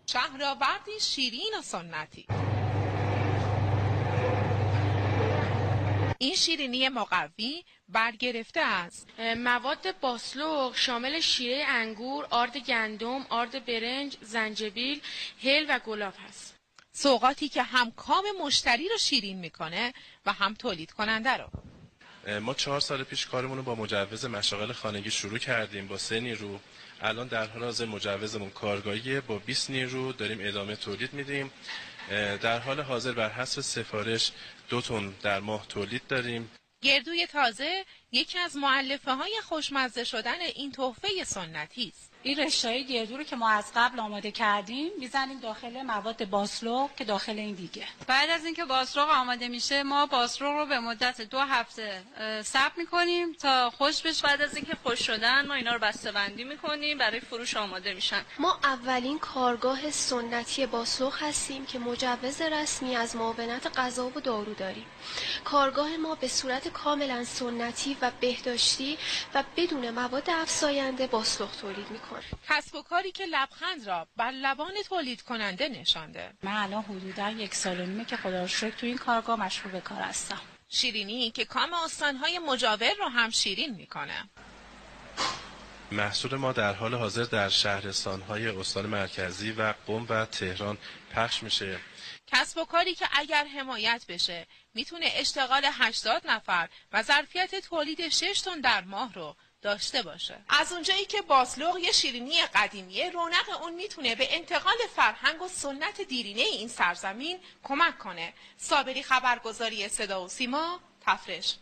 شهرآوردی شیرین و سنتی. این شیرینی مقوی برگرفته از مواد باسلوق شامل شیره انگور، آرد گندم، آرد برنج، زنجبیل، هل و گلاب هست. سوغاتی که هم کام مشتری رو شیرین میکنه و هم تولید کننده رو. ما 4 سال پیش کارمون رو با مجوز مشاغل خانگی شروع کردیم با 3 نیرو. الان در حال حاضر مجوزمون کارگاهیه، با 20 نیرو داریم ادامه تولید میدیم. در حال حاضر بر حسب سفارش 2 تن در ماه تولید داریم. گردوی تازه یکی از مؤلفه‌های خوشمزه شدن این تحفه سنتی است. این رشته‌های گردو رو که ما از قبل آماده کردیم میزنیم داخل مواد باسلوق که داخل این دیگه. بعد از اینکه باسلوق آماده میشه ما باسلوق رو به مدت 2 هفته ثبت میکنیم تا خوش بشه. بعد از اینکه خوش شدن ما اینا رو بسته‌بندی میکنیم، برای فروش آماده میشن. ما اولین کارگاه سنتی باسلوق هستیم که مجوز رسمی از معاونت غذا و دارو داریم. کارگاه ما به صورت کاملا سنتی و بهداشتی و بدون مواد افزاینده باسلوق تولید میکنه. کسب و کاری که لبخند را بر لبان تولید کننده نشانده. من الان حدوداً 1 سال و نیمه که خدا رو شکر تو این کارگاه مشغول به کار هستم. شیرینی که کام استانهای مجاور رو هم شیرین میکنه. محصول ما در حال حاضر در شهرستان‌های استان مرکزی و قم و تهران پخش میشه. کسب و کاری که اگر حمایت بشه میتونه اشتغال 80 نفر و ظرفیت تولید 6 تن در ماه رو داشته باشه. از اونجایی که باسلوق یه شیرینی قدیمیه، رونق اون میتونه به انتقال فرهنگ و سنت دیرینه این سرزمین کمک کنه. صابری، خبرگزاری صدا و سیما، تفرش.